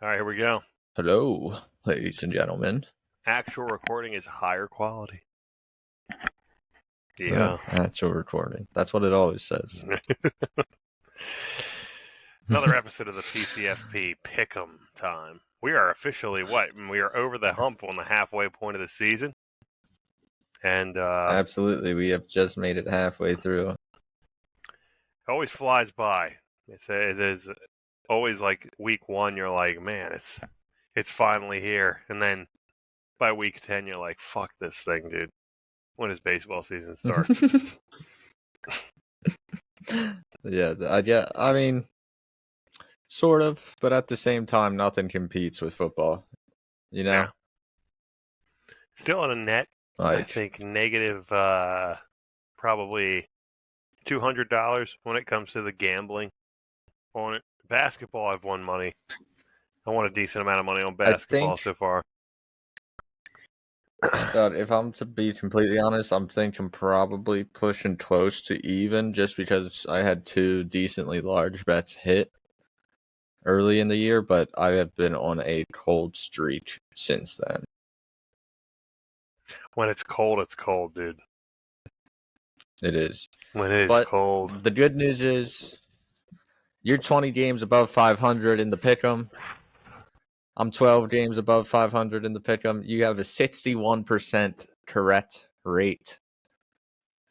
All right, here we go. Hello, ladies and gentlemen. Actual recording is higher quality. Yeah, actual recording. That's what it always says. Another episode of the PCFP Pick'em time. We are officially we are over the hump on the halfway point of the season. And Absolutely, we have just made it halfway through. It always flies by. It is always like week 1, you're like, man, it's finally here. And then by week 10, you're like, fuck this thing, dude. When does baseball season start? Yeah, I mean, sort of, but at the same time, nothing competes with football. You know, Yeah. Still on a net, I like think negative probably $200 when it comes to the gambling on it. Basketball, I've won money. I won a decent amount of money on I basketball think so far. that if I'm to be completely honest, I'm thinking probably pushing close to even, just because I had two decently large bets hit early in the year, but I have been on a cold streak since then. When it's cold, dude. It is. When it is But cold. the good news is you're 20 games above 500 in the pick'em. I'm 12 games above 500 in the pick'em. You have a 61% correct rate,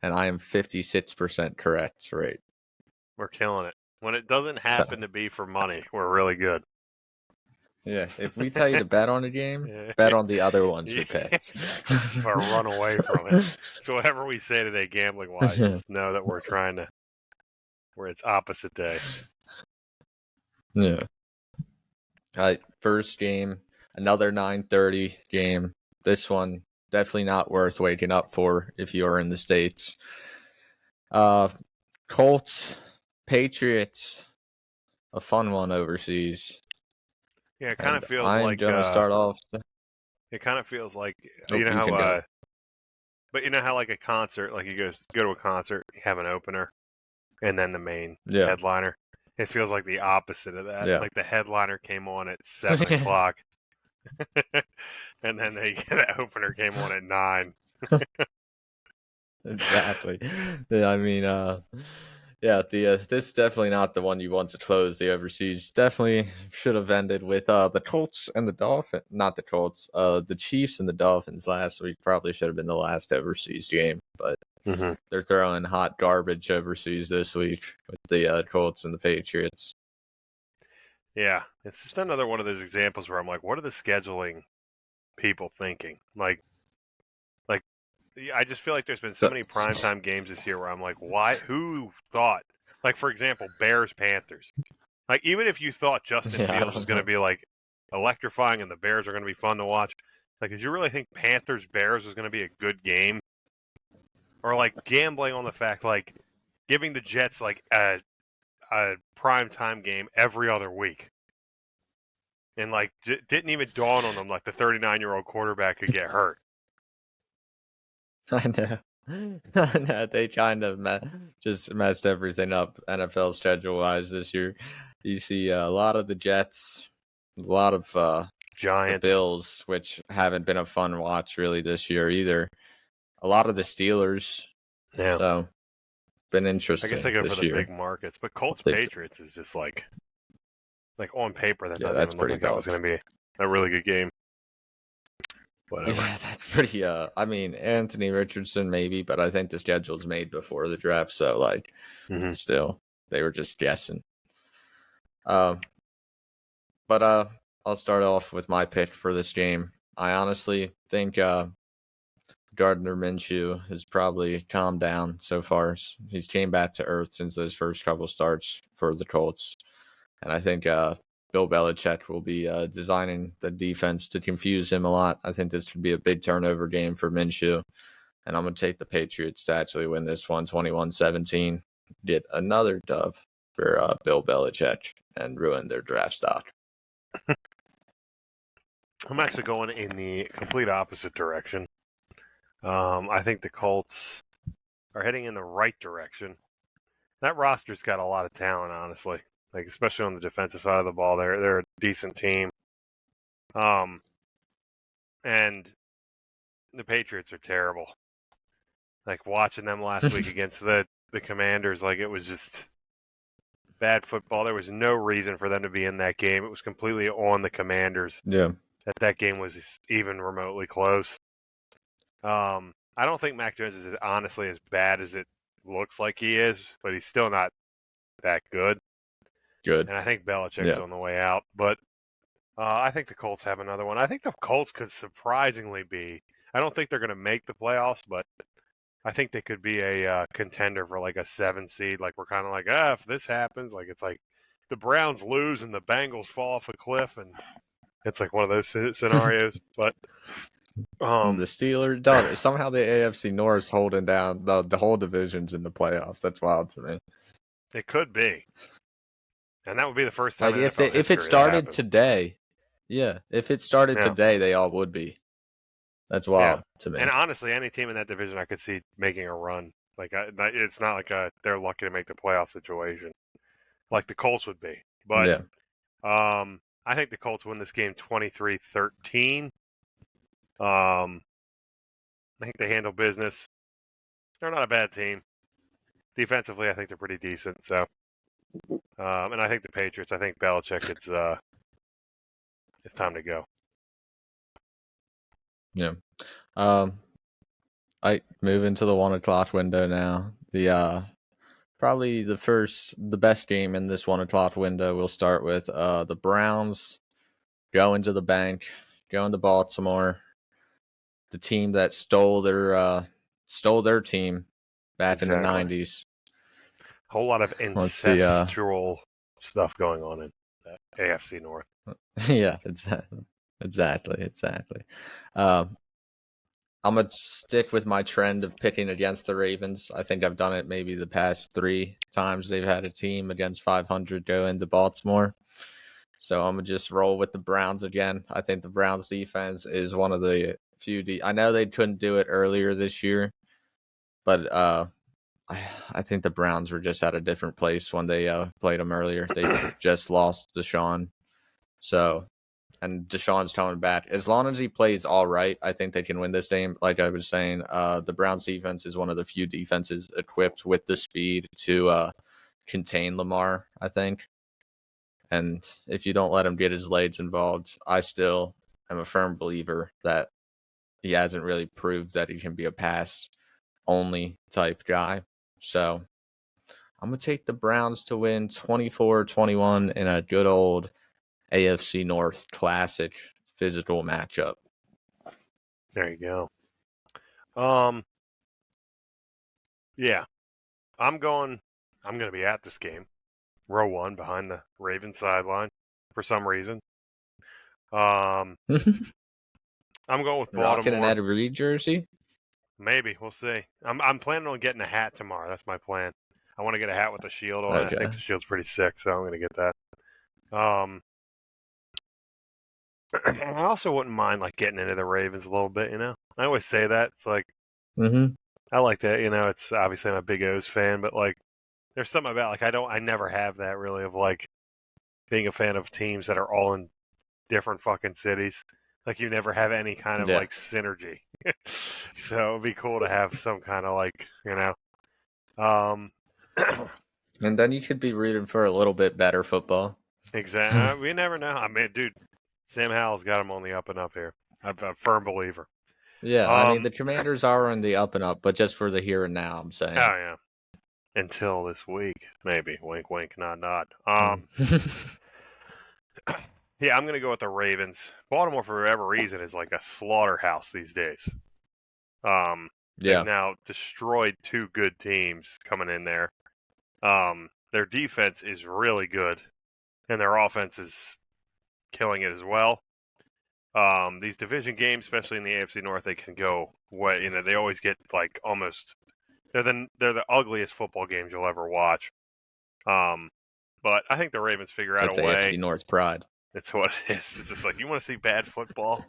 and I am 56% correct rate. We're killing it. When it doesn't happen to be for money, we're really good. Yeah, if we tell you to bet on a game, bet on the other ones we picked. Or run away from it. So whatever we say today, gambling-wise, just know that we're trying to, where it's opposite day. Yeah. All right, first game, another 9:30 game. This one definitely not worth waking up for if you are in the States. Colts, Patriots, a fun one overseas. Yeah, it kind of And feels I'm like gonna start off. it kind of feels like Oh, you know you can go. but you know how like a concert, like you go to a concert, you have an opener, and then the main Yeah, headliner. It feels like the opposite of that. yeah. Like the headliner came on at 7 o'clock, and then the opener came on at 9. Exactly. Yeah, I mean, yeah, this is definitely not the one you want to close. The overseas definitely should have ended with the Colts and the Dolphins. Not the Colts. The Chiefs and the Dolphins last week probably should have been the last overseas game, but Mm-hmm. they're throwing hot garbage overseas this week with the Colts and the Patriots. Yeah, it's just another one of those examples where I'm like, what are the scheduling people thinking? Like I just feel like there's been so So, many primetime games this year where I'm like, why? Who thought? Like for example, Bears Panthers. Like even if you thought Justin yeah, I Fields was don't going to know. be like electrifying and the Bears are going to be fun to watch, like did you really think Panthers Bears was going to be a good game? Or like gambling on the fact like giving the Jets like a prime time game every other week. And like didn't even dawn on them like the 39-year-old quarterback could get hurt. I know. I know. They kind of just messed everything up NFL schedule wise this year. You see a lot of the Jets, a lot of the Giants. Bills, which haven't been a fun watch really this year either. A lot of the Steelers. Yeah. So, been I guess they interesting go for this the big year. markets. But Colts They, Patriots is just like on paper that yeah, doesn't that's even look pretty like that was tough. going to be a really good game. Whatever. Yeah, that's pretty. I mean, Anthony Richardson maybe, but I think the schedule's made before the draft, so like, Mm-hmm. still, they were just guessing. Um, but I'll start off with my pick for this game. I honestly think Gardner Minshew has probably calmed down so far. He's came back to earth since those first couple starts for the Colts, and I think Bill Belichick will be designing the defense to confuse him a lot. I think this could be a big turnover game for Minshew, and I'm going to take the Patriots to actually win this one 21-17, get another dub for Bill Belichick, and ruin their draft stock. I'm actually going in the complete opposite direction. I think the Colts are heading in the right direction. That roster's got a lot of talent, honestly. Like especially on the defensive side of the ball, they're a decent team. And the Patriots are terrible. Like watching them last week against the Commanders, like it was just bad football. There was no reason for them to be in that game. It was completely on the Commanders. Yeah. That game was even remotely close. I don't think Mac Jones is honestly as bad as it looks like he is, but he's still not that good. Good. And I think Belichick's Yeah. on the way out. But I think the Colts have another one. I think the Colts could surprisingly be. I don't think they're going to make the playoffs, but I think they could be a contender for like a 7 seed. Like we're kind of like, if this happens, like it's like the Browns lose and the Bengals fall off a cliff, and it's like one of those scenarios. But The Steelers don't. Somehow the AFC North holding down the whole divisions in the playoffs. That's wild to me. it could be, and that would be the first time Like in if NFL it history that started happened. today, yeah. If it started Yeah. today, they all would be. That's Yeah, wild to me. and honestly, any team in that division I could see making a run. Like it's not like they're lucky to make the playoff situation, like the Colts would be. But Yeah. I think the Colts win this game 23-13. I think they handle business. They're not a bad team. Defensively, I think they're pretty decent. So, and I think the Patriots. I think Belichick. It's time to go. Yeah. I move into the 1 o'clock window now. The probably the best game in this 1 o'clock window. We'll start with the Browns going to the bank, going to Baltimore. The team that stole their team back in the Exactly. '90s. Whole lot of Let's see. ancestral stuff going on in the AFC North. Yeah, exactly. I'm gonna stick with my trend of picking against the Ravens. I think I've done it maybe the past 3 times they've had a team against 500 go into Baltimore. So I'm gonna just roll with the Browns again. I think the Browns defense is one of the few. I know they couldn't do it earlier this year, but I think the Browns were just at a different place when they played them earlier. They just lost Deshaun, so. And Deshaun's coming back. As long as he plays all right, I think they can win this game. Like I was saying, the Browns defense is one of the few defenses equipped with the speed to contain Lamar, I think. And if you don't let him get his legs involved, I still am a firm believer that he hasn't really proved that he can be a pass-only type guy. So I'm going to take the Browns to win 24-21 in a good old AFC North classic physical matchup. There you go. Yeah, I'm going to be at this game, row 1 behind the Ravens sideline for some reason. I'm going with Rocking an Baltimore. Ed Reed jersey? Maybe we'll see. I'm planning on getting a hat tomorrow. That's my plan. I want to get a hat with a shield on it. I think the shield's pretty sick, so I'm going to get that. I also wouldn't mind like getting into the Ravens a little bit. I always say that. It's like I like that. It's obviously I'm a big O's fan, but like there's something about like I never have that really of like being a fan of teams that are all in different fucking cities. Like you never have any kind of like synergy. So it'd be cool to have some kind of like, and then you could be rooting for a little bit better football. Exactly. We never know. I mean, dude, Sam Howell's got him on the up and up here. I'm a firm believer. Yeah, I mean the Commanders are on the up and up, but just for the here and now, I'm saying. Oh yeah. Until this week, maybe. Wink, wink, nod, nod. Yeah, I'm gonna go with the Ravens. Baltimore, for whatever reason, is like a slaughterhouse these days. They've now destroyed 2 good teams coming in there. Their defense is really good, and their offense is killing it as well. These division games, especially in the AFC North, they can go what they always get like almost. They're the ugliest football games you'll ever watch. But I think the Ravens figure out That's a way. AFC North pride. It's what it is. It's just like you want to see bad football.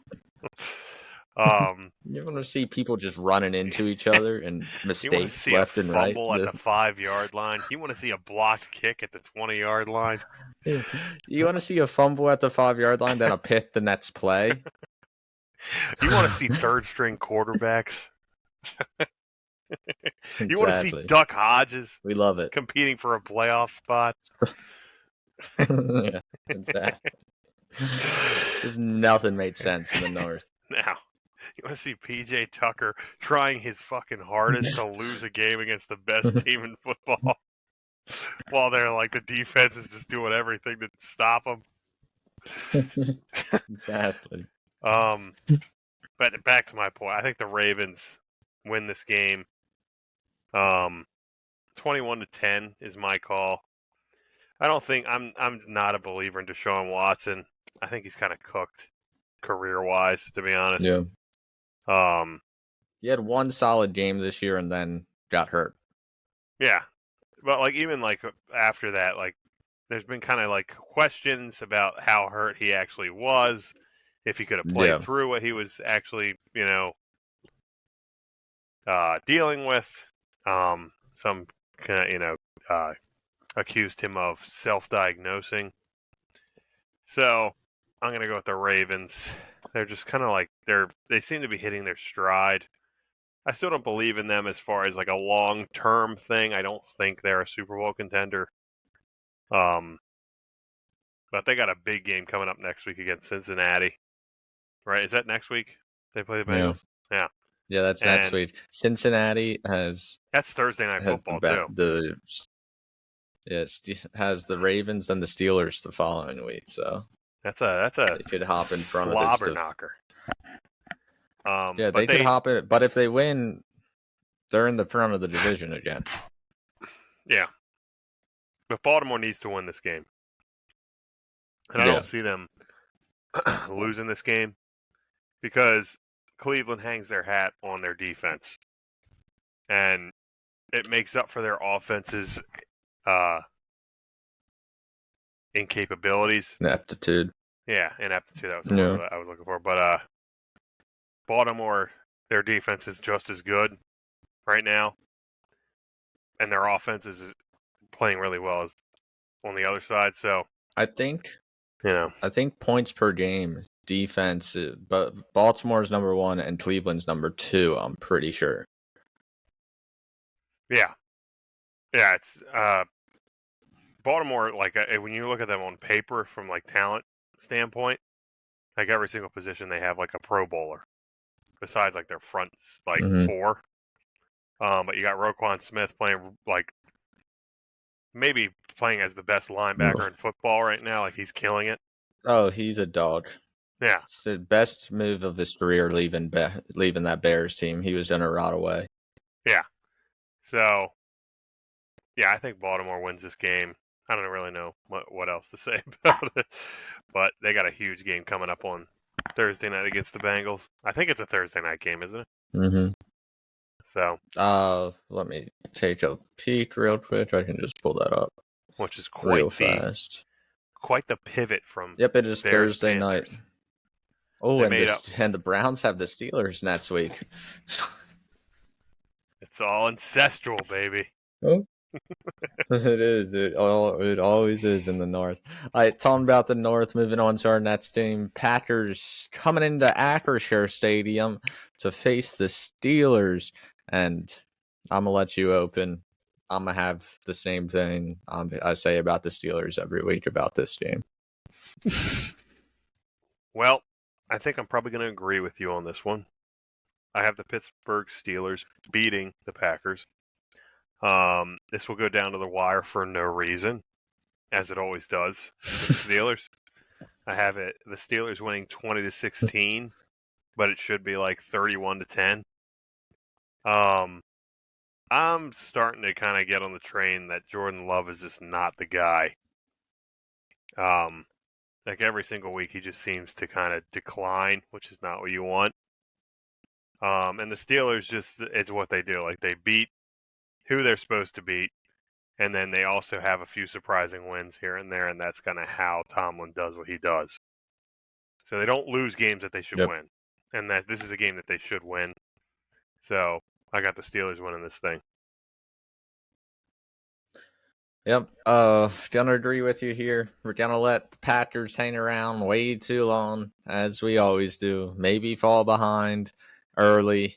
You want to see people just running into each other and You want to mistakes see a left and right. fumble at the 5-yard line. You want to see a blocked kick at the 20-yard line. You want to see a fumble at the 5-yard line, then a pick the next play. You want to see third-string quarterbacks. You want to see Exactly. Duck Hodges We love it. competing for a playoff spot. Yeah, exactly. Just nothing made sense in the North. Now, you want to see PJ Tucker trying his fucking hardest to lose a game against the best team in football, while they're like the defense is just doing everything to stop them. Exactly. But back to my point, I think the Ravens win this game. 21-10 is my call. I'm not a believer in Deshaun Watson. I think he's kind of cooked career-wise, to be honest. Yeah. Um, He had one solid game this year and then got hurt. yeah. But like even like after that, like there's been kind of like questions about how hurt he actually was, if he could have played through what he was actually, dealing with. Some kind of, accused him of self-diagnosing. So I'm gonna go with the Ravens. They're just kind of like they seem to be hitting their stride. I still don't believe in them as far as like a long-term thing. I don't think they're a Super Bowl contender. But they got a big game coming up next week against Cincinnati. Right? Is that next week? They play the Bengals? Yeah. Yeah, that's next week. Cincinnati has Thursday night football too. Has the Ravens and the Steelers the following week, so that's a they could hop in front of slobber knocker. Yeah, they could hop in, but if they win, they're in the front of the division again. Yeah, but Baltimore needs to win this game, and I don't see them losing this game because Cleveland hangs their hat on their defense, and it makes up for their offense's incapabilities. Ineptitude. Yeah, ineptitude. That was the word I was looking for. But Baltimore, their defense is just as good right now, and their offense is playing really well as on the other side. So I think points per game, defense, but Baltimore's number 1 and Cleveland's number 2. I'm pretty sure. Yeah, it's Baltimore. Like when you look at them on paper from like talent standpoint, like every single position they have like a Pro Bowler, besides like their front like 4. But you got Roquan Smith playing like maybe playing as the best linebacker in football right now. Like he's killing it. Oh, he's a dog. Yeah, it's the best move of his career leaving that Bears team. He was in a rot away. Yeah. So, yeah, I think Baltimore wins this game. I don't really know what else to say about it, but they got a huge game coming up on Thursday night against the Bengals. I think it's a Thursday night game, isn't it? Mm-hmm. So, let me take a peek real quick. I can just pull that up. Which is quite fast. Quite the pivot from. Yep, it is Bears Thursday Panthers. night. Oh, and the Browns have the Steelers next week. It's all ancestral, baby. Oh. It is. It always is in the North. All right, talking about the North, moving on to our next game. Packers coming into Acrisure Stadium to face the Steelers. And I'm going to let you open. I'm going to have the same thing I say about the Steelers every week about this game. Well, I think I'm probably going to agree with you on this one. I have the Pittsburgh Steelers beating the Packers. This will go down to the wire for no reason, as it always does with the Steelers. I have the Steelers winning 20-16, but it should be like 31-10. I'm starting to kind of get on the train that Jordan Love is just not the guy. Like every single week, he just seems to kind of decline, which is not what you want. And the Steelers it's what they do. Like they beat who they're supposed to beat, and then they also have a few surprising wins here and there, and that's kind of how Tomlin does what he does. So they don't lose games that they should win. and that this is a game that they should win. So I got the Steelers winning this thing. Yep. Gonna agree with you here. We're gonna let the Packers hang around way too long, as we always do. Maybe fall behind early,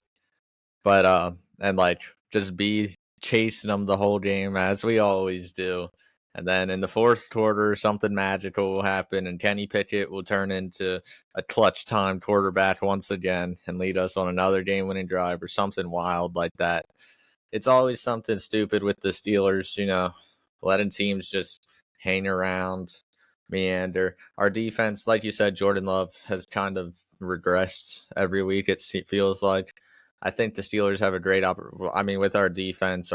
but and like just be chasing them the whole game as we always do. And then in the fourth quarter, something magical will happen, and Kenny Pickett will turn into a clutch time quarterback once again and lead us on another game winning drive or something wild like that. It's always something stupid with the Steelers, letting teams just hang around, meander. Our defense, like you said, Jordan Love has kind of regressed every week, it feels like. I think the Steelers have a great with our defense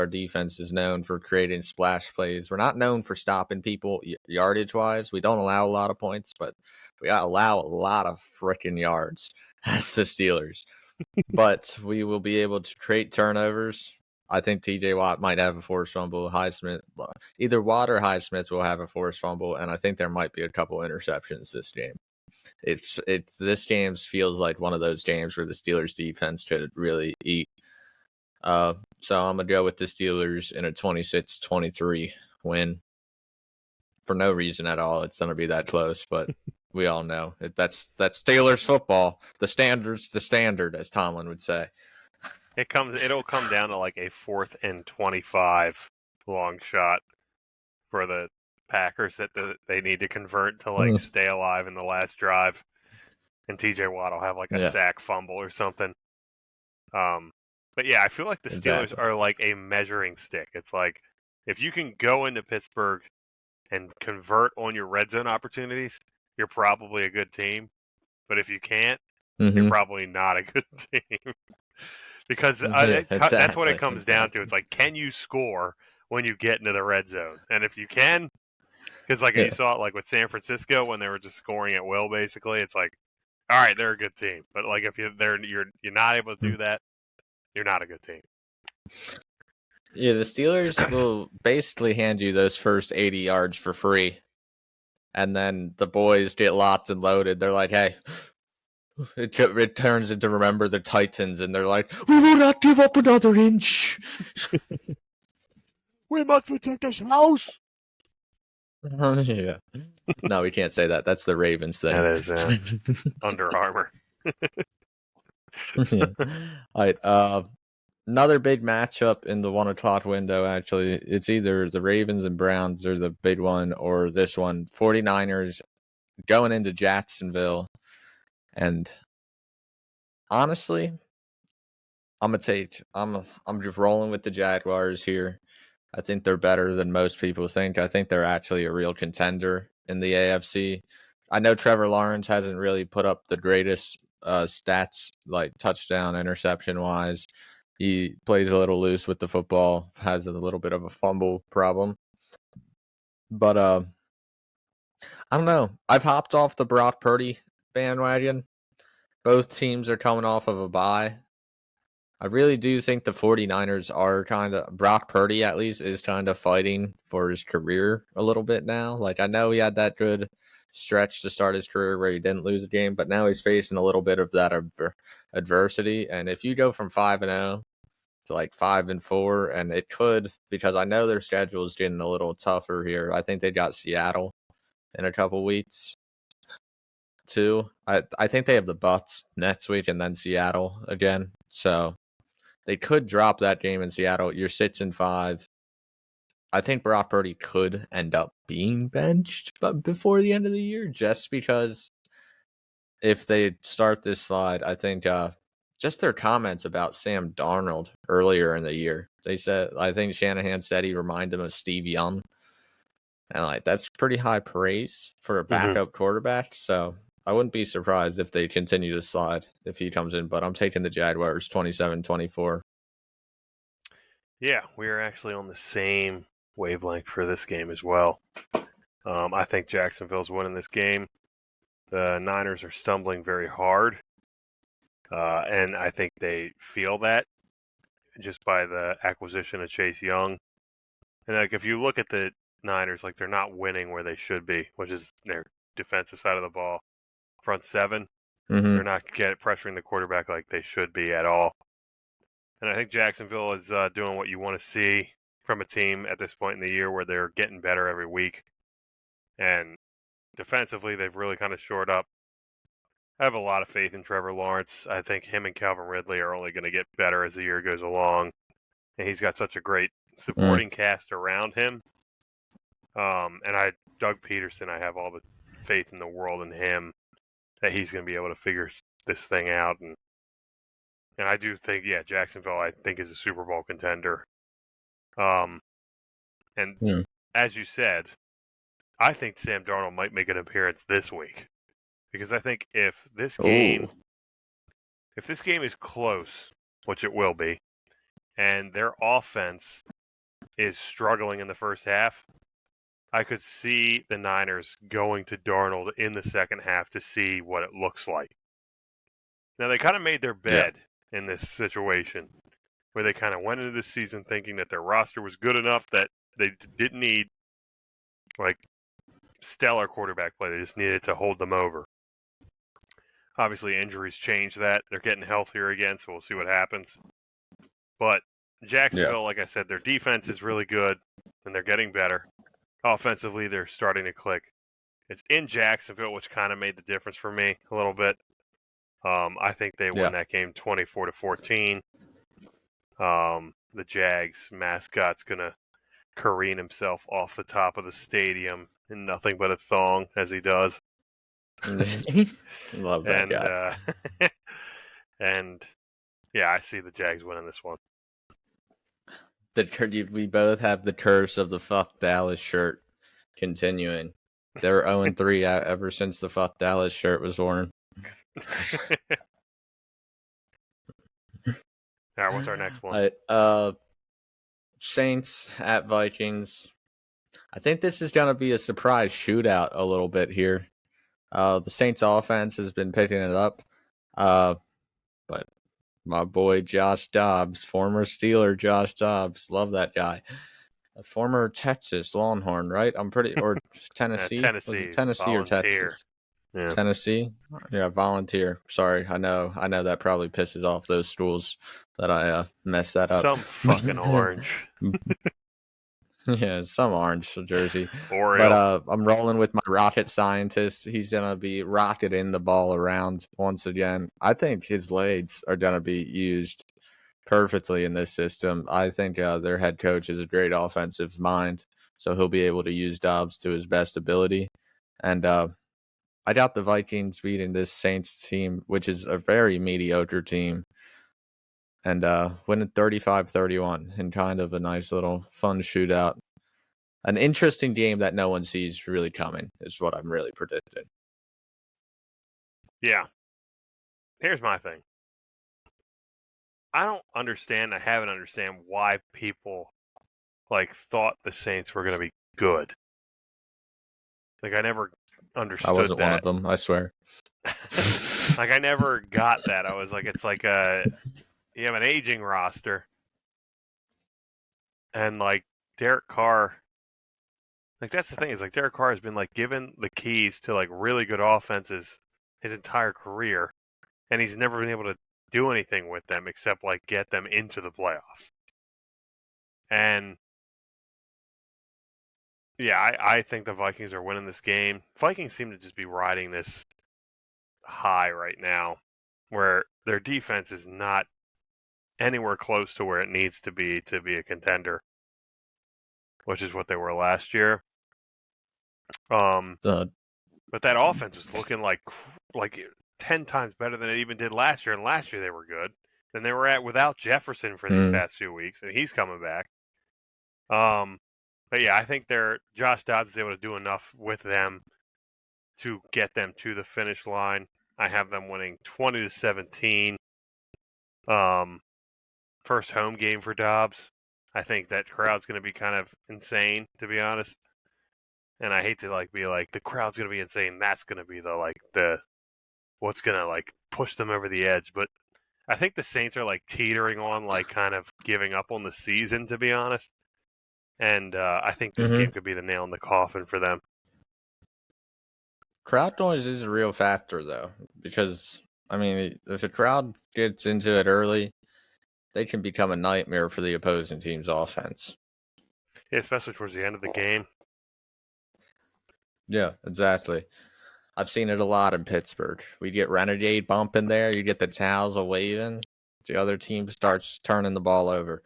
is known for creating splash plays. We're not known for stopping people yardage wise. We don't allow a lot of points, but we allow a lot of freaking yards as the Steelers. But we will be able to create turnovers. I think TJ Watt might have a forced fumble. Highsmith, either Watt or Highsmith will have a forced fumble, and I think there might be a couple interceptions this game. It's this game feels like one of those games where the Steelers defense could really eat. So I'm gonna go with the Steelers in a 26-23 win. For no reason at all, it's gonna be that close, but we all know that's Steelers football. The standard's the standard, as Tomlin would say. It'll come down to like a 4th and 25 long shot for the Packers that they need to convert to like stay alive in the last drive, and TJ Watt will have like a sack fumble or something. But yeah, I feel like the Steelers are like a measuring stick. It's like if you can go into Pittsburgh and convert on your red zone opportunities, you're probably a good team. But if you can't, you're probably not a good team. Because that's what it comes down to. It's like, can you score when you get into the red zone? And if you can, because like you saw it like with San Francisco when they were just scoring at will, basically, it's like, all right, they're a good team. But like if you're not able to do that, you're not a good team. Yeah, the Steelers will basically hand you those first 80 yards for free. And then the boys get locked and loaded. They're like, hey, it turns into Remember the Titans, and they're like, we will not give up another inch. We must protect this house. Yeah. No, we can't say that. That's the Ravens thing. That is Under Armour. Yeah. All right. Another big matchup in the 1 o'clock window, actually. It's either the Ravens and Browns are the big one, or this one. 49ers going into Jacksonville. And honestly, I'm just rolling with the Jaguars here. I think they're better than most people think. I think they're actually a real contender in the AFC. I know Trevor Lawrence hasn't really put up the greatest stats, like touchdown, interception wise. He plays a little loose with the football, has a little bit of a fumble problem. But I don't know. I've hopped off the Brock Purdy bandwagon. Both teams are coming off of a bye. I really do think the 49ers are Brock Purdy at least is kind of fighting for his career a little bit now. Like, I know he had that good stretch to start his career where he didn't lose a game, but now he's facing a little bit of that adversity. And if you go from 5-0 to like 5-4, and it could, because I know their schedule is getting a little tougher here. I think they got Seattle in a couple weeks too. I think they have the Bucks next week and then Seattle again. So they could drop that game in Seattle. You're 6-5. I think Brock Purdy could end up being benched but before the end of the year, just because if they start this slide, I think just their comments about Sam Darnold earlier in the year. I think Shanahan said he reminded him of Steve Young. And like that's pretty high praise for a backup quarterback. So I wouldn't be surprised if they continue to slide if he comes in, but I'm taking the Jaguars 27-24. Yeah, we are actually on the same wavelength for this game as well. I think Jacksonville's winning this game. The Niners are stumbling very hard, and I think they feel that just by the acquisition of Chase Young. And like if you look at the Niners, like they're not winning where they should be, which is their defensive side of the ball. Front seven, Mm-hmm. They're not pressuring the quarterback like they should be at all. And I think Jacksonville is doing what you want to see from a team at this point in the year where they're getting better every week. And defensively, they've really kind of shored up. I have a lot of faith in Trevor Lawrence. I think him and Calvin Ridley are only going to get better as the year goes along. And he's got such a great supporting cast around him. Doug Peterson, I have all the faith in the world in him that he's going to be able to figure this thing out. And I do think, Jacksonville, I think, is a Super Bowl contender. As you said, I think Sam Darnold might make an appearance this week because I think if this game is close, which it will be, and their offense is struggling in the first half, I could see the Niners going to Darnold in the second half to see what it looks like. Now, they kind of made their bed in this situation where they kind of went into this season thinking that their roster was good enough that they didn't need, like, stellar quarterback play. They just needed to hold them over. Obviously, injuries change that. They're getting healthier again, so we'll see what happens. But Jacksonville, like I said, their defense is really good, and they're getting better. Offensively, they're starting to click. It's in Jacksonville, which kind of made the difference for me a little bit. I think they win that game 24-14. The Jags mascot's going to careen himself off the top of the stadium in nothing but a thong, as he does. Love that guy. I see the Jags winning this one. We both have the curse of the fuck Dallas shirt continuing. They're 0-3 ever since the fuck Dallas shirt was worn. All right, what's our next one? Saints at Vikings. I think this is going to be a surprise shootout a little bit here. The Saints offense has been picking it up. But my boy Josh Dobbs, former Steeler Josh Dobbs, love that guy. A former Texas Longhorn, right? Or Tennessee. Tennessee. Was it Tennessee or Texas? Yeah. Tennessee? Yeah, volunteer. Sorry, I know that probably pisses off those schools that I messed that up. Some fucking orange. Yeah, some orange jersey. Oriole. But I'm rolling with my rocket scientist. He's going to be rocketing the ball around once again. I think his legs are going to be used perfectly in this system. I think their head coach is a great offensive mind, so he'll be able to use Dobbs to his best ability. And I doubt the Vikings beating this Saints team, which is a very mediocre team, and winning 35-31 in kind of a nice little fun shootout. An interesting game that no one sees really coming is what I'm really predicting. Yeah. Here's my thing. I don't understand. I haven't understand why people thought the Saints were going to be good. I never understood. I wasn't that. one of them, I swear. I never got that. I was like, it's like you have an aging roster, and Derek Carr. That's the thing is Derek Carr has been given the keys to really good offenses his entire career, and he's never been able to do anything with them except get them into the playoffs. And I think the Vikings are winning this game. Vikings seem to just be riding this high right now where their defense is not anywhere close to where it needs to be a contender, which is what they were last year. But that offense was looking like 10 times better than it even did last year. And last year they were good. And they were without Jefferson for these past few weeks, and he's coming back. But I think Josh Dobbs is able to do enough with them to get them to the finish line. I have them winning 20-17. First home game for Dobbs. I think that crowd's going to be kind of insane, to be honest. And I hate to be the crowd's going to be insane. That's going to be the what's going to push them over the edge. But I think the Saints are teetering on kind of giving up on the season, to be honest. And I think this game could be the nail in the coffin for them. crowd noise is a real factor, though, because, I mean, if a crowd gets into it early, they can become a nightmare for the opposing team's offense. Yeah, especially towards the end of the game. Yeah, exactly. I've seen it a lot in Pittsburgh. We get Renegade bump in there, you get the towels a waving, the other team starts turning the ball over.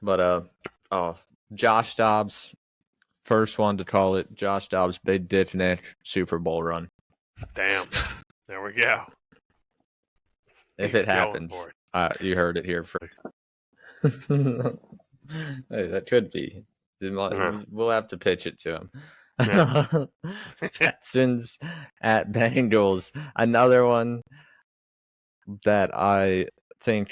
But Josh Dobbs, first one to call it. Josh Dobbs, big Dick Nick Super Bowl run. Damn. There we go. If He's it going happens, for it. you heard it here first. Hey, that could be. We'll have to pitch it to him. Yeah. Texans at Bengals. Another one that I think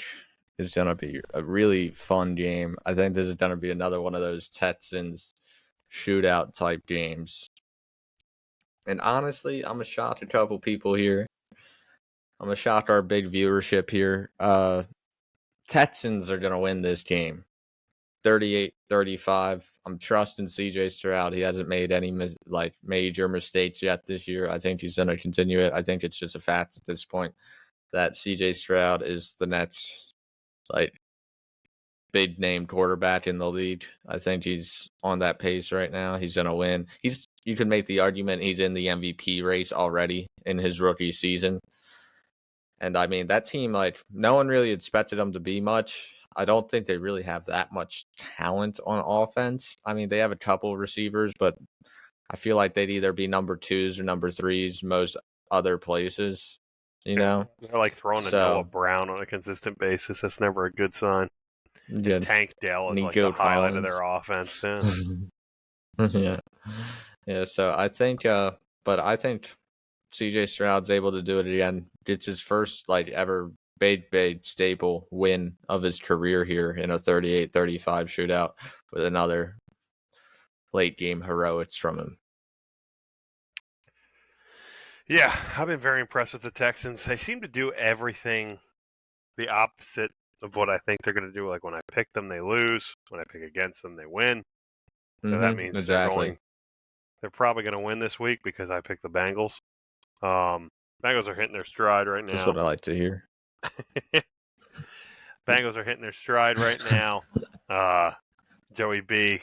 is going to be a really fun game. I think this is going to be another one of those Texans shootout type games. And honestly, I'm going to shock a couple people here. I'm going to shock our big viewership here. Texans are going to win this game 38-35. I'm trusting CJ Stroud. He hasn't made any major mistakes yet this year. I think he's going to continue it. I think it's just a fact at this point that CJ Stroud is the next big name quarterback in the league. I think he's on that pace right now. He's going to win. You can make the argument he's in the MVP race already in his rookie season. And I mean, that team, no one really expected them to be much. I don't think they really have that much talent on offense. I mean, they have a couple receivers, but I feel like they'd either be number 2s or number 3s most other places, They're like throwing to Noah So, Brown on a consistent basis. That's never a good sign. yeah, Tank Dell is like the Nico highlight of Collins. their offense. Yeah. Yeah, so I think but I think CJ Stroud's able to do it again. Gets his first ever big staple win of his career here in a 38-35 shootout with another late game heroics from him. Yeah, I've been very impressed with the Texans. They seem to do everything the opposite of what I think they're going to do. Like when I pick them, they lose. When I pick against them, they win. So that means exactly. they're probably going to win this week because I picked the Bengals. Bengals are hitting their stride right now. That's what I like to hear. Bengals are hitting their stride right now. Joey B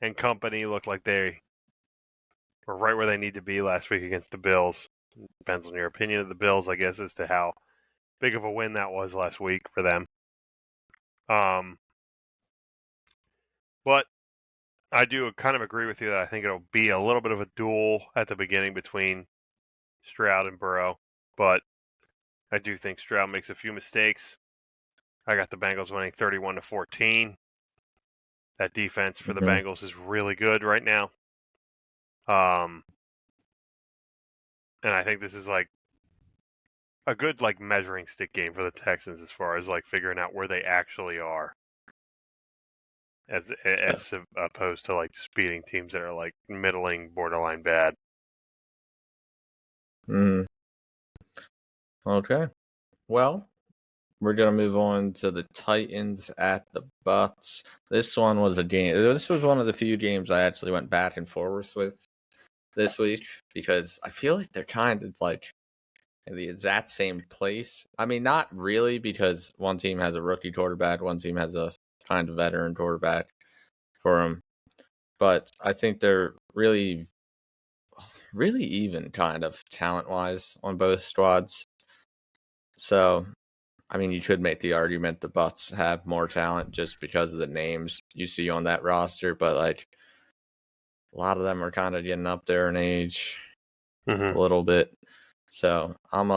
and company look like they were right where they need to be last week against the Bills. Depends on your opinion of the Bills, I guess, as to how big of a win that was last week for them. But I do kind of agree with you that I think it'll be a little bit of a duel at the beginning between Stroud and Burrow. But I do think Stroud makes a few mistakes. I got the Bengals winning 31-14. That defense for the Bengals is really good right now. And I think this is a good measuring stick game for the Texans as far as figuring out where they actually are, as opposed to just beating teams that are middling, borderline bad. Okay. Well, we're gonna move on to the Titans at the Bucks. This one was a game. This was one of the few games I actually went back and forth with this week because I feel like they're kind of in the exact same place. I mean, not really, because one team has a rookie quarterback, one team has a kind of veteran quarterback for them. But I think they're really, really even kind of talent-wise on both squads. So, I mean, you could make the argument the Bucks have more talent just because of the names you see on that roster, but a lot of them are kind of getting up there in age a little bit. So I'm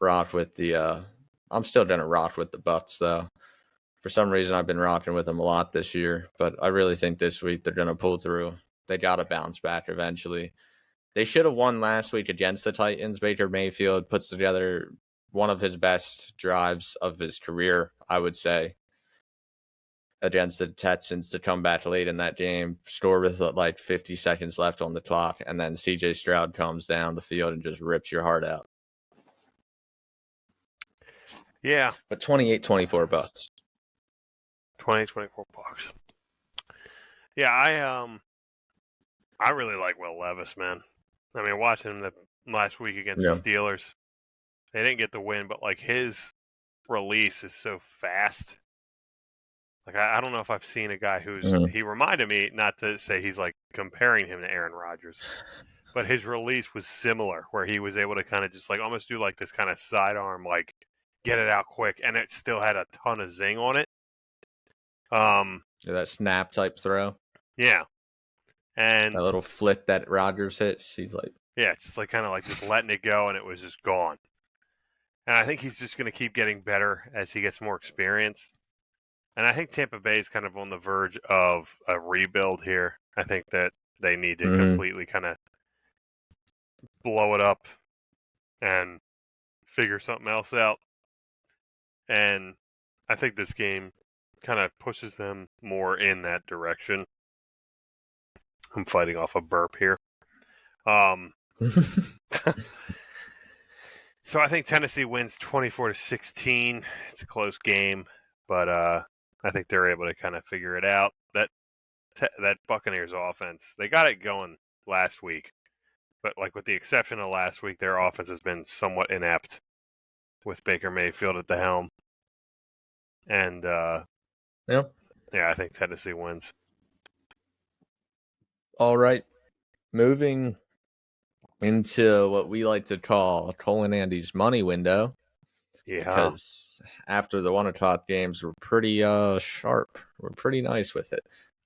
rock with the I'm still gonna rock with the Bucks though. For some reason I've been rocking with them a lot this year, but I really think this week they're gonna pull through. They gotta bounce back eventually. They should have won last week against the Titans. Baker Mayfield puts together one of his best drives of his career, I would say, against the Texans to come back late in that game, score with 50 seconds left on the clock, and then CJ Stroud comes down the field and just rips your heart out. Yeah. But 28-24 Bucks. 24 Bucks. Yeah, I really like Will Levis, man. I mean, watching him the last week against Yeah. the Steelers, they didn't get the win, but like his release is so fast. Like I don't know if I've seen a guy he reminded me, not to say he's like comparing him to Aaron Rodgers, but his release was similar, where he was able to kind of just like almost do like this kind of sidearm, like get it out quick, and it still had a ton of zing on it. Yeah, that snap type throw. Yeah, and That little flick that Rodgers hits. He's like, yeah, just like kind of like just letting it go, and it was just gone. And I think he's just going to keep getting better as he gets more experience. And I think Tampa Bay is kind of on the verge of a rebuild here. I think that they need to completely kind of blow it up and figure something else out. And I think this game kind of pushes them more in that direction. I'm fighting off a burp here. So I think Tennessee wins 24-16. It's a close game, but I think they're able to kind of figure it out. That Buccaneers offense, they got it going last week, but like with the exception of last week, their offense has been somewhat inept with Baker Mayfield at the helm. And yeah. I think Tennessee wins. All right. Moving into what we like to call Cole and Andy's money window. Yeah. Because after the 1 o'clock games were pretty sharp. We're pretty nice with it.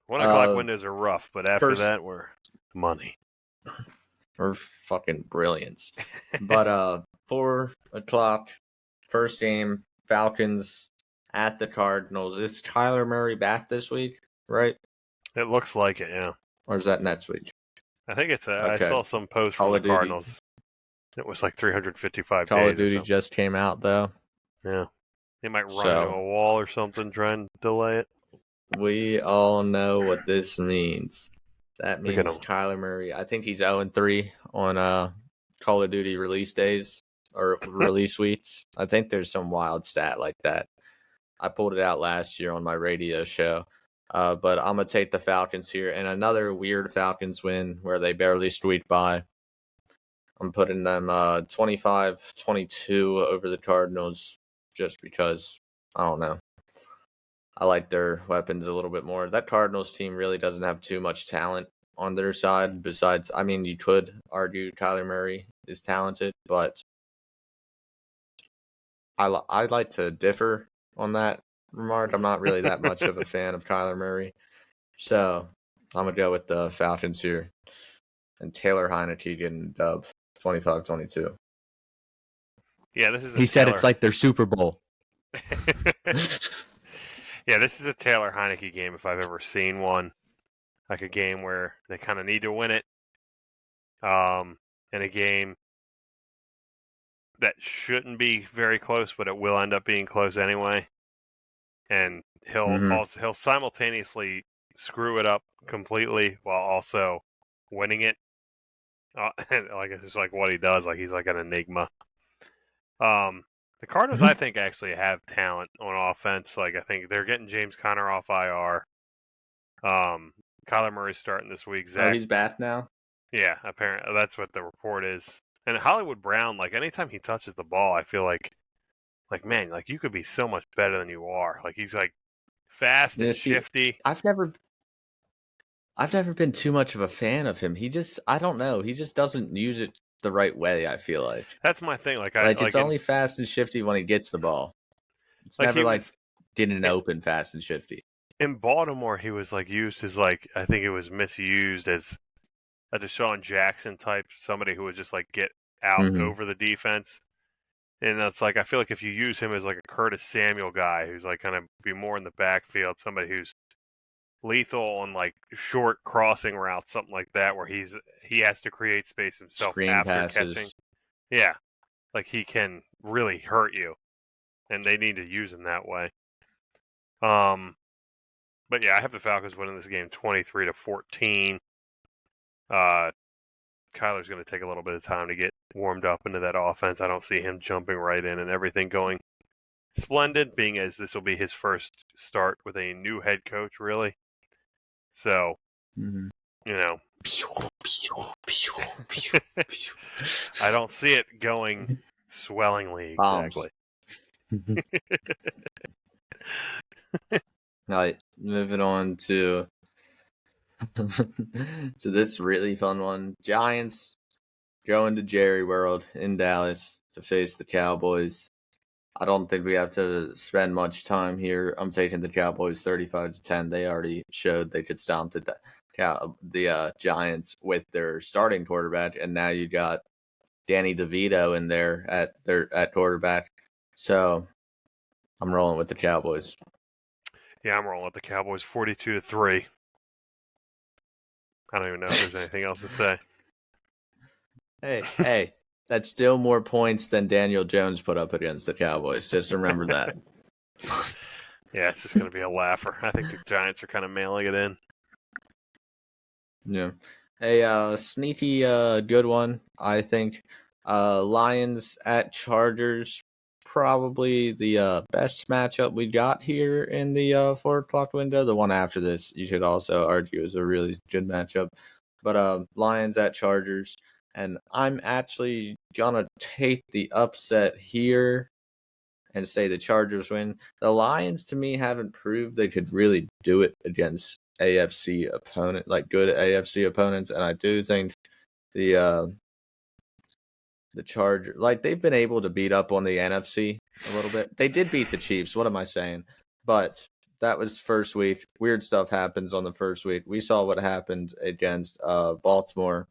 1 o'clock windows are rough, but after that, we're money. We're fucking brilliance. But 4 o'clock, first game, Falcons at the Cardinals. Is Kyler Murray back this week, right? It looks like it, yeah. Or is that next week? I think it's Okay. I saw some post from the Cardinals. It was like 355 days. Call of Duty just came out, though. Yeah. They might run into a wall or something, try and delay it. We all know what this means. That means Kyler Murray. I think he's 0-3 on Call of Duty release days or release weeks. I think there's some wild stat like that. I pulled it out last year on my radio show. But I'm going to take the Falcons here. And another weird Falcons win where they barely squeaked by. I'm putting them 25-22 over the Cardinals just because, I don't know. I like their weapons a little bit more. That Cardinals team really doesn't have too much talent on their side. Besides, I mean, you could argue Kyler Murray is talented, but I like to differ on that remark. I'm not really that much of a fan of Kyler Murray. So I'm going to go with the Falcons here. And Taylor Heineke getting dub 25-22. Yeah, this is He said it's like their Super Bowl. Yeah, this is a Taylor Heineke game if I've ever seen one. Like a game where they kind of need to win it. And a game that shouldn't be very close, but it will end up being close anyway. And he'll simultaneously screw it up completely while also winning it. Like it's just like what he does. Like he's like an enigma. The Cardinals, I think, actually have talent on offense. Like I think they're getting James Conner off IR. Kyler Murray's starting this week. Zach, he's back now? Yeah, apparently that's what the report is. And Hollywood Brown, like anytime he touches the ball, I feel like man, like you could be so much better than you are. Like he's like fast and shifty. I've never been too much of a fan of him. I don't know. He just doesn't use it the right way, I feel like. That's my thing. Like it's only fast and shifty when he gets the ball. It's never getting open fast and shifty. In Baltimore, he was like used as like I think it was misused as a Deshaun Jackson type, somebody who would just like get out over the defense. And that's like I feel like if you use him as like a Curtis Samuel guy who's like kind of be more in the backfield, somebody who's lethal on like short crossing routes, something like that, where he has to create space himself after catching. Yeah, like he can really hurt you, and they need to use him that way. But yeah, I have the Falcons winning this game 23-14. Kyler's going to take a little bit of time to get warmed up into that offense. I don't see him jumping right in and everything going splendid, being as this will be his first start with a new head coach, really. So, you know, I don't see it going swellingly exactly. All right, moving on to this really fun one. Giants going to Jerry World in Dallas to face the Cowboys. I don't think we have to spend much time here. I'm taking the Cowboys 35-10. They already showed they could stomp the Giants with their starting quarterback, and now you got Danny DeVito in there at quarterback. So I'm rolling with the Cowboys. Yeah, I'm rolling with the Cowboys 42-3. I don't even know if there's anything else to say. Hey, that's still more points than Daniel Jones put up against the Cowboys. Just remember that. Yeah, it's just going to be a laugher. I think the Giants are kind of mailing it in. Yeah. Hey, sneaky good one, I think. Lions at Chargers, probably the best matchup we got here in the 4 o'clock window. The one after this, you could also argue, is a really good matchup. But Lions at Chargers, and I'm actually gonna take the upset here and say the Chargers win. The Lions, to me, haven't proved they could really do it against AFC good AFC opponents, and I do think the Chargers, they've been able to beat up on the NFC a little bit. They did beat the Chiefs. What am I saying? But that was first week. Weird stuff happens on the first week. We saw what happened against Baltimore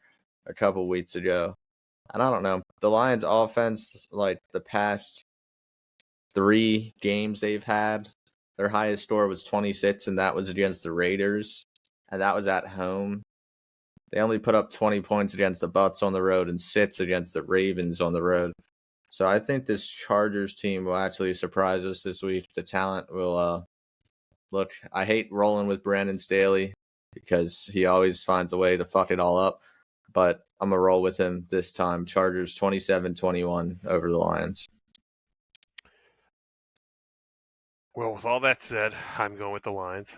a couple weeks ago, and I don't know. The Lions' offense, the past 3 games they've had, their highest score was 26, and that was against the Raiders, and that was at home. They only put up 20 points against the Bucs on the road and 6 against the Ravens on the road. So I think this Chargers team will actually surprise us this week. The talent will look. I hate rolling with Brandon Staley because he always finds a way to fuck it all up, but I'm going to roll with him this time. Chargers 27-21 over the Lions. Well, with all that said, I'm going with the Lions.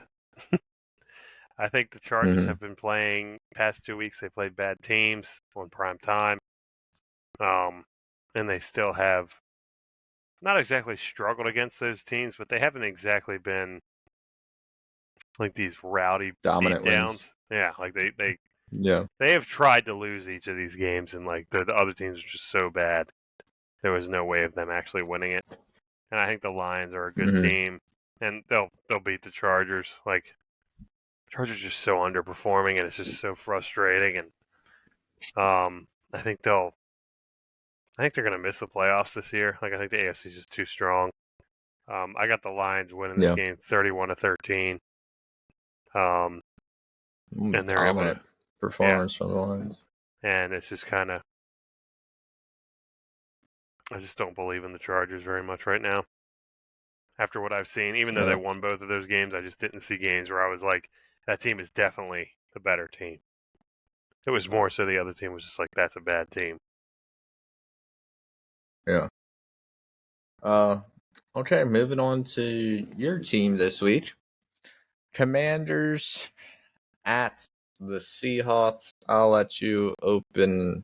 I think the Chargers have been playing past 2 weeks. They played bad teams on prime time, and they still have not exactly struggled against those teams, but they haven't exactly been like these rowdy Dominant beatdowns. wins. Yeah, like they Yeah. they have tried to lose each of these games, and like the other teams are just so bad. There was no way of them actually winning it. And I think the Lions are a good team, and they'll beat the Chargers. Like Chargers are just so underperforming, and it's just so frustrating. And I think they're going to miss the playoffs this year. Like I think the AFC is just too strong. I got the Lions winning this game 31-13. And they're able to performance from the Lions. And it's just kind of, I just don't believe in the Chargers very much right now. After what I've seen, even though they won both of those games, I just didn't see games where I was like, that team is definitely the better team. It was more so the other team was just like, that's a bad team. Yeah. Okay, moving on to your team this week. Commanders at the Seahawks. I'll let you open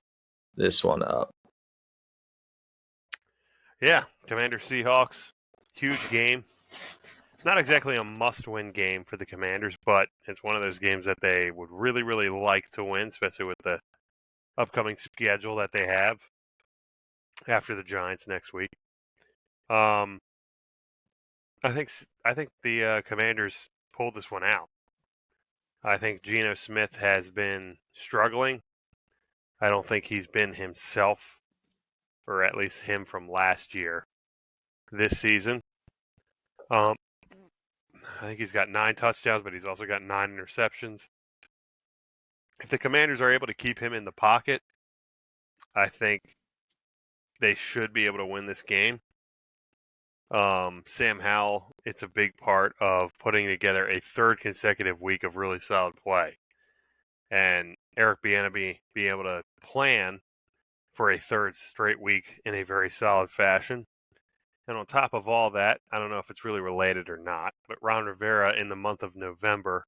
this one up. Yeah, Commander Seahawks, huge game. Not exactly a must-win game for the Commanders, but it's one of those games that they would really, really like to win, especially with the upcoming schedule that they have after the Giants next week. I think the Commanders pulled this one out. I think Geno Smith has been struggling. I don't think he's been himself, or at least him from last year, this season. I think he's got 9 touchdowns, but he's also got 9 interceptions. If the Commanders are able to keep him in the pocket, I think they should be able to win this game. Sam Howell, it's a big part of putting together a 3rd consecutive week of really solid play. And Eric Bieniemy being able to plan for a 3rd straight week in a very solid fashion. And on top of all that, I don't know if it's really related or not, but Ron Rivera in the month of November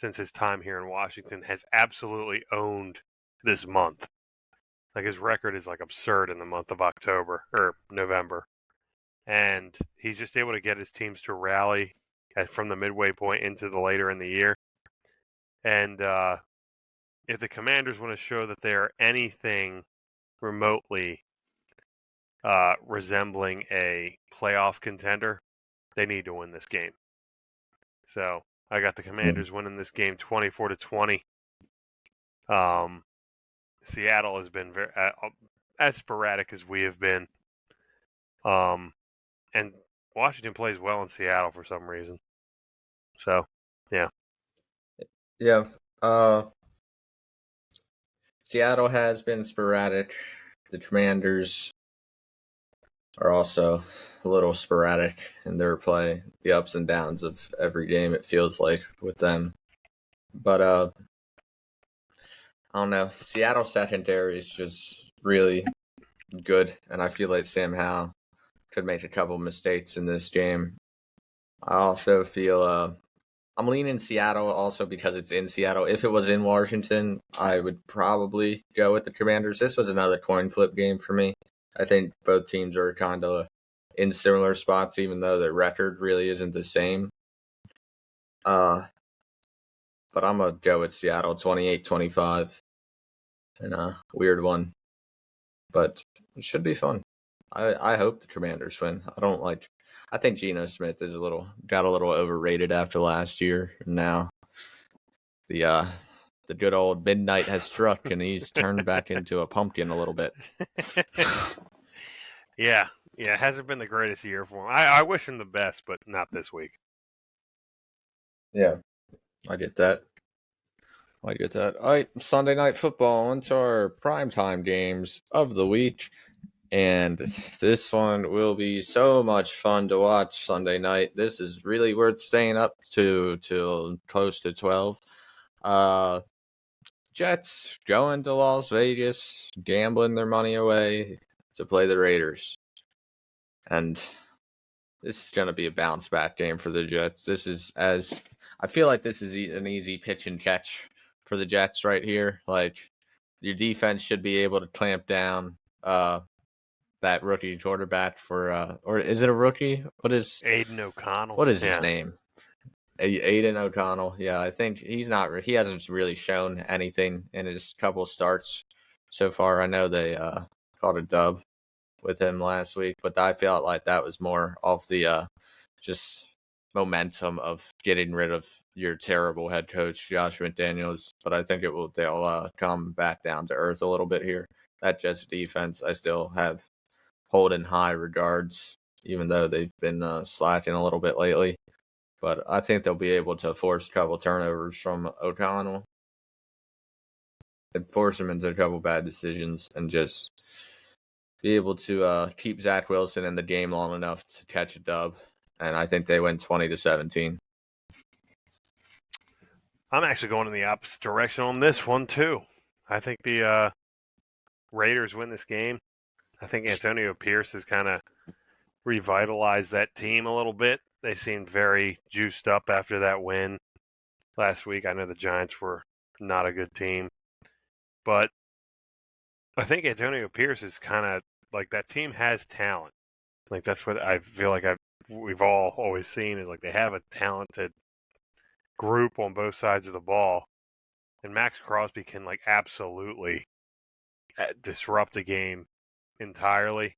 since his time here in Washington, has absolutely owned this month. Like, his record is like absurd in the month of October or November. And he's just able to get his teams to rally from the midway point into the later in the year. And if the Commanders want to show that they are anything remotely resembling a playoff contender, they need to win this game. So I got the Commanders winning this game 24-20. Seattle has been very as sporadic as we have been. And Washington plays well in Seattle for some reason. So, yeah. Yeah. Seattle has been sporadic. The Commanders are also a little sporadic in their play. The ups and downs of every game, it feels like, with them. But I don't know. Seattle secondary is just really good, and I feel like Sam Howell could make a couple mistakes in this game. I also feel I'm leaning Seattle also because it's in Seattle. If it was in Washington, I would probably go with the Commanders. This was another coin flip game for me. I think both teams are kind of in similar spots, even though their record really isn't the same. But I'm going to go with Seattle 28-25 in a weird one. But it should be fun. I hope the Commanders win. I think Geno Smith is got a little overrated after last year. Now the good old midnight has struck and he's turned back into a pumpkin a little bit. Yeah, it hasn't been the greatest year for him. I wish him the best, but not this week. Yeah, I get that. All right, Sunday Night Football, into our primetime games of the week. And this one will be so much fun to watch Sunday night. This is really worth staying up to till close to 12. Jets going to Las Vegas, gambling their money away to play the Raiders. And this is going to be a bounce back game for the Jets. I feel like this is an easy pitch and catch for the Jets right here. Like, your defense should be able to clamp down that rookie quarterback or is it a rookie? What is Aiden O'Connell? What is his name? Aiden O'Connell. Yeah, I think he hasn't really shown anything in his couple starts so far. I know they caught a dub with him last week, but I felt like that was more off the just momentum of getting rid of your terrible head coach Josh McDaniels. But I think they'll come back down to earth a little bit here. That Jets defense, I still have hold in high regards, even though they've been slacking a little bit lately. But I think they'll be able to force a couple turnovers from O'Connell and force him into a couple bad decisions and just be able to keep Zach Wilson in the game long enough to catch a dub. And I think they win 20-17. I'm actually going in the opposite direction on this one, too. I think the Raiders win this game. I think Antonio Pierce has kind of revitalized that team a little bit. They seemed very juiced up after that win last week. I know the Giants were not a good team, but I think Antonio Pierce is kind of like, that team has talent. Like, that's what I feel like we've all always seen, is like they have a talented group on both sides of the ball, and Max Crosby can like absolutely disrupt a game entirely.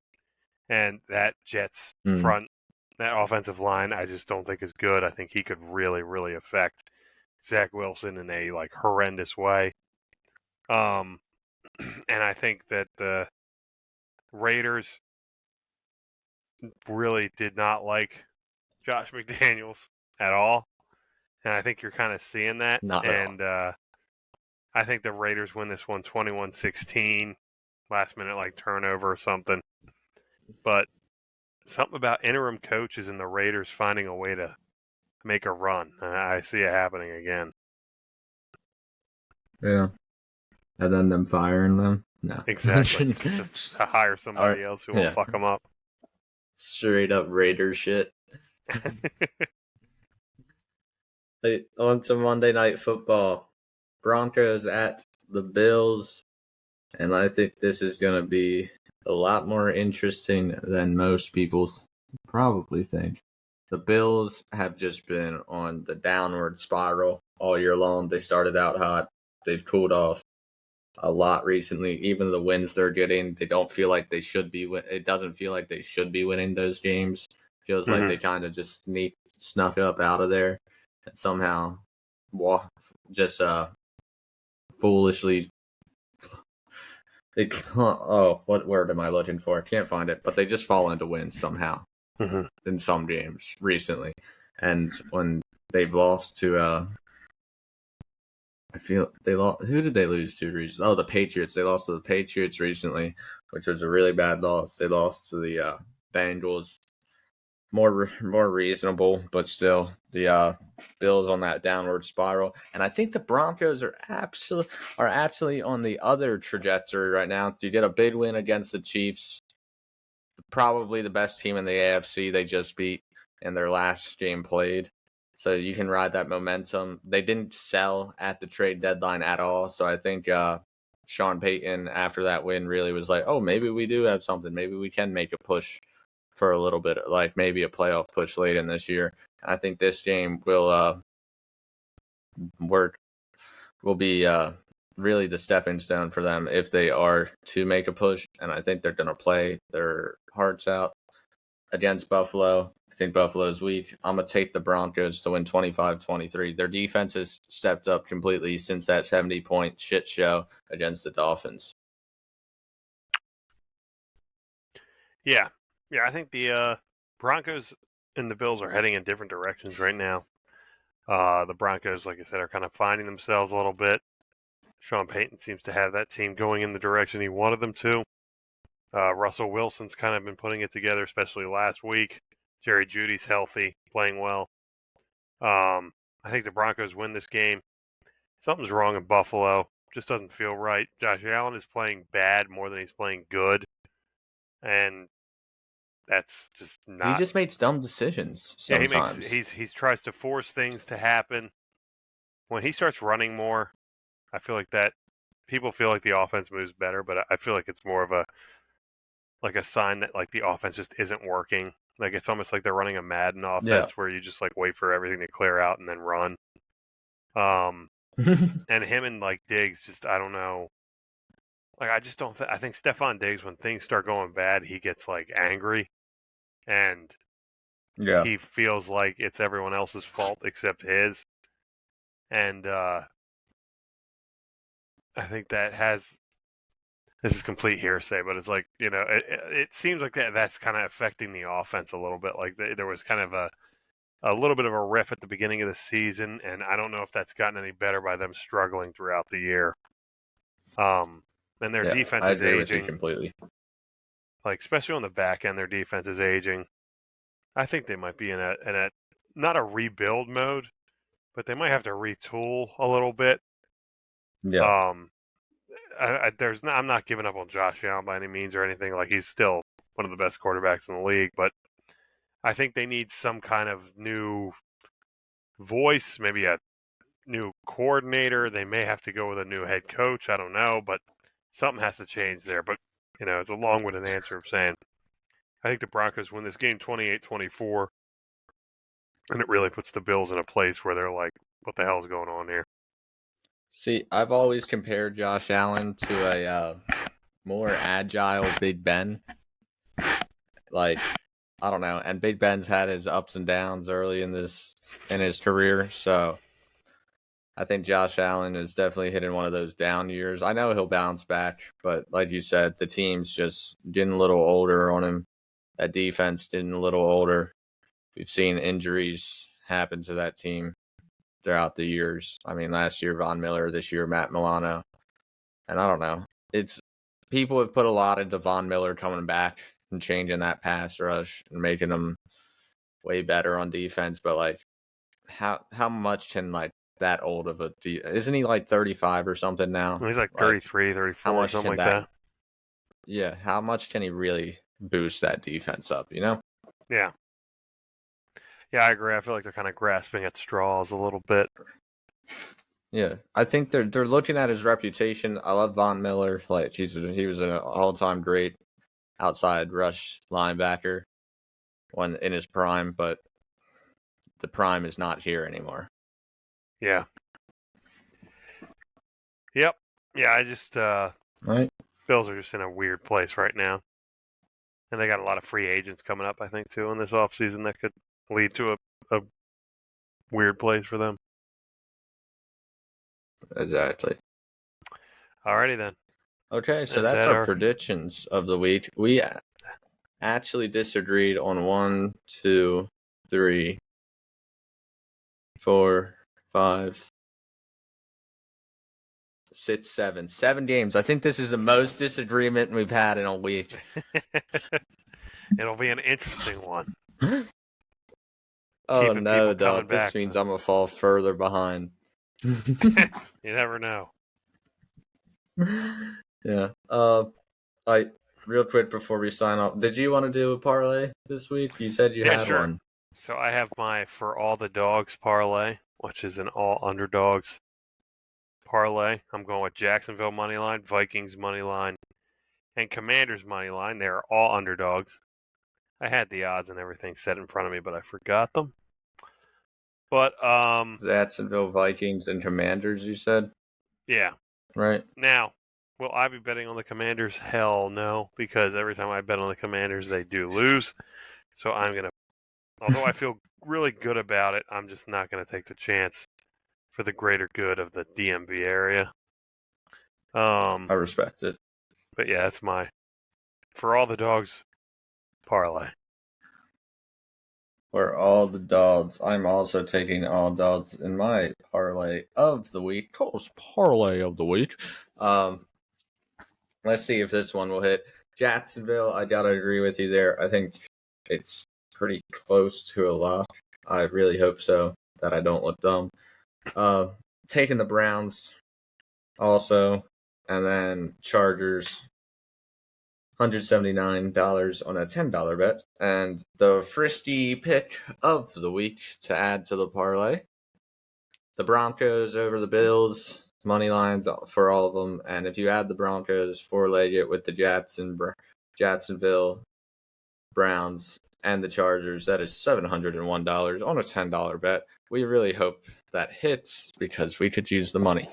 And that Jets front, that offensive line, I just don't think is good. I think he could really, really affect Zach Wilson in a like horrendous way. And I think that the Raiders really did not like Josh McDaniels at all. And I think you're kind of seeing that. Not at all. I think the Raiders win this one 21-16, last minute like turnover or something. But something about interim coaches and the Raiders finding a way to make a run. I see it happening again. Yeah. And then them firing them? No. Exactly. to hire somebody else who will fuck them up. Straight up Raider shit. On to Monday Night Football. Broncos at the Bills. And I think this is going to be a lot more interesting than most people probably think. The Bills have just been on the downward spiral all year long. They started out hot. They've cooled off a lot recently. Even the wins they're getting, they don't feel like they should be. It doesn't feel like they should be winning those games. Feels like they kind of just snuck up out of there and somehow just foolishly what word am I looking for? I can't find it, but they just fall into wins somehow in some games recently. And when they've lost to I feel they lost. Who did they lose to recently? Oh, the Patriots. They lost to the Patriots recently, which was a really bad loss. They lost to the Bengals. More reasonable, but still the Bills on that downward spiral. And I think the Broncos are actually on the other trajectory right now. You get a big win against the Chiefs, probably the best team in the AFC. They just beat in their last game played. So you can ride that momentum. They didn't sell at the trade deadline at all. So I think Sean Payton, after that win, really was like, oh, maybe we do have something. Maybe we can make a push for a little bit, like maybe a playoff push late in this year. And I think this game will be really the stepping stone for them if they are to make a push. And I think they're going to play their hearts out against Buffalo. I think Buffalo's weak. I'm going to take the Broncos to win 25-23. Their defense has stepped up completely since that 70-point shit show against the Dolphins. Yeah. Yeah, I think the Broncos and the Bills are heading in different directions right now. The Broncos, like I said, are kind of finding themselves a little bit. Sean Payton seems to have that team going in the direction he wanted them to. Russell Wilson's kind of been putting it together, especially last week. Jerry Jeudy's healthy, playing well. I think the Broncos win this game. Something's wrong in Buffalo. Just doesn't feel right. Josh Allen is playing bad more than he's playing good. And that's just not. He just makes dumb decisions sometimes. Yeah, he tries to force things to happen. When he starts running more, I feel like that people feel like the offense moves better, but I feel like it's more of a sign that like the offense just isn't working. Like it's almost like they're running a Madden offense where you just like wait for everything to clear out and then run. And him and like Diggs, just I don't know. Like I just don't. I think Stephon Diggs, when things start going bad, he gets like angry, and he feels like it's everyone else's fault except his. And I think that has. This is complete hearsay, but it's like it seems like that's kind of affecting the offense a little bit. Like there was kind of a little bit of a riff at the beginning of the season, and I don't know if that's gotten any better by them struggling throughout the year. And their defense is aging. I agree with you completely. Like especially on the back end, their defense is aging. I think they might be in a not a rebuild mode, but they might have to retool a little bit. Yeah. I'm not giving up on Josh Allen by any means or anything. Like he's still one of the best quarterbacks in the league, but I think they need some kind of new voice, maybe a new coordinator. They may have to go with a new head coach. I don't know, but something has to change there. But it's a long-winded answer of saying I think the Broncos win this game 28-24, and it really puts the Bills in a place where they're like, "What the hell is going on here?" See, I've always compared Josh Allen to a more agile Big Ben. Like, I don't know. And Big Ben's had his ups and downs early in his career. So I think Josh Allen is definitely hitting one of those down years. I know he'll bounce back, but like you said, the team's just getting a little older on him. That defense getting a little older. We've seen injuries happen to that team throughout the years. I mean, last year, Von Miller, this year, Matt Milano. And I don't know. People have put a lot into Von Miller coming back and changing that pass rush and making them way better on defense. But like, how much can like that old of isn't he like 35 or something now? He's like 33, 34 or something like that. Yeah, how much can he really boost that defense up, you know? Yeah. Yeah, I agree. I feel like they're kind of grasping at straws a little bit. Yeah, I think they're looking at his reputation. I love Von Miller. Like he was an all-time great outside rush linebacker when in his prime, but the prime is not here anymore. Yeah. Yep. Yeah, I just Right. Bills are just in a weird place right now. And they got a lot of free agents coming up, I think, too, in this offseason that could lead to a weird place for them. Exactly. Alrighty then. Okay, so Is that's that our our predictions of the week. We actually disagreed on 1, 2, 3, 4, 5, 6, 7. 7 games. I think this is the most disagreement we've had in a week. It'll be an interesting one. Oh Keeping no, people coming dog. This back. means I'm gonna fall further behind. You never know. Yeah. Real quick before we sign off, did you want to do a parlay this week? You said you had sure. one. So I have my For All the Dogs parlay, which is an all underdogs parlay. I'm going with Jacksonville money line, Vikings money line, and Commanders money line. They're all underdogs. I had the odds and everything set in front of me, but I forgot them. But Jacksonville Vikings and Commanders. You said yeah. right. Now, will I be betting on the Commanders? Hell no, because every time I bet on the Commanders, they do lose. So I'm gonna, although I feel really good about it, I'm just not gonna take the chance for the greater good of the DMV area. I respect it. But yeah, that's my For All the Dogs parlay. For all the dogs, I'm also taking all dogs in my parlay of the week. Cole's parlay of the week. Let's see if this one will hit. Jacksonville, I gotta agree with you there. I think it's pretty close to a lock. I really hope so, that I don't look dumb. Taking the Browns also, and then Chargers, $179 on a $10 bet. And the frisky pick of the week to add to the parlay, the Broncos over the Bills, money lines for all of them. And if you add the Broncos, four-leg it with the Jacksonville Browns and the Chargers, that is $701 on a $10 bet. We really hope that hits because we could use the money.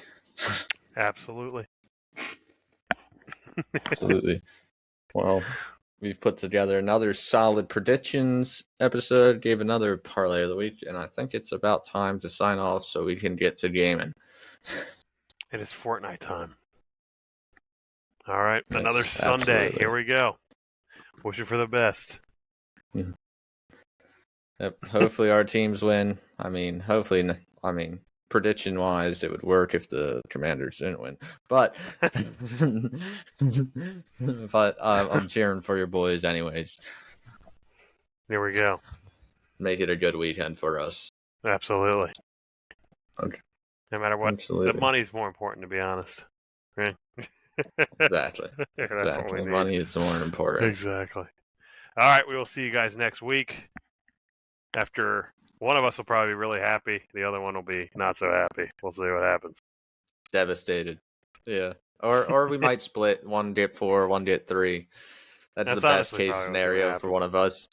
Absolutely. Absolutely. Well, we've put together another solid predictions episode, gave another parlay of the week, and I think it's about time to sign off so we can get to gaming. It is Fortnite time. All right, Yes, another Sunday. absolutely. Here we go. Wishing for the best. Yep, hopefully our teams win. Prediction wise, it would work if the Commanders didn't win. But, I'm cheering for your boys anyways. There we go. Make it a good weekend for us. Absolutely. Okay. No matter what, Absolutely. the money's more important, to be honest. Right? Exactly. That's Exactly. what we need. Money is more important. Exactly. All right, we will see you guys next week. After one of us will probably be really happy, the other one will be not so happy. We'll see what happens. Devastated. Yeah. Or we might split. One get 4, one get 3. That's the best case scenario for one of us.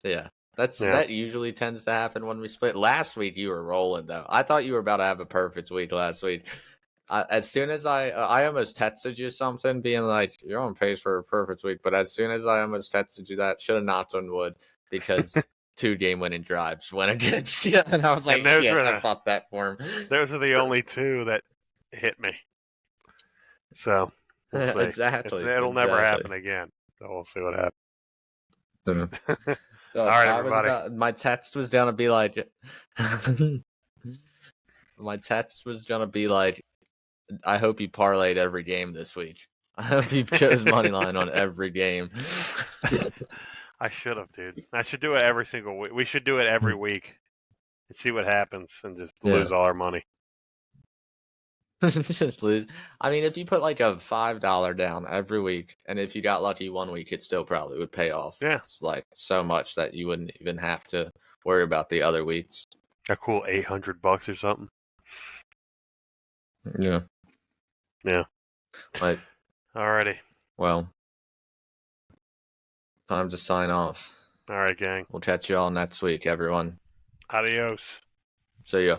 Yeah. That usually tends to happen when we split. Last week you were rolling though. I thought you were about to have a perfect week last week. As soon as I almost texted you something, being like, "You're on pace for a perfect week," but as soon as I almost texted you that, should have knocked on wood because 2 game-winning drives went against you, and I was like, I fought that for him. Those are the only 2 that hit me. So we'll see. Exactly. It'll never happen again. So we'll see what happens. All right, everybody. My text was gonna be like, I hope you parlayed every game this week. I hope you chose money line on every game. I should have, dude. I should do it every single week. We should do it every week and see what happens and just lose all our money. Just lose. I mean, if you put like a $5 down every week, and if you got lucky one week, it still probably would pay off. Yeah. It's like so much that you wouldn't even have to worry about the other weeks. A cool $800 or something. Yeah. Yeah. But, Alrighty. well, time to sign off. All right, gang. We'll catch you all next week, everyone. Adios. See ya.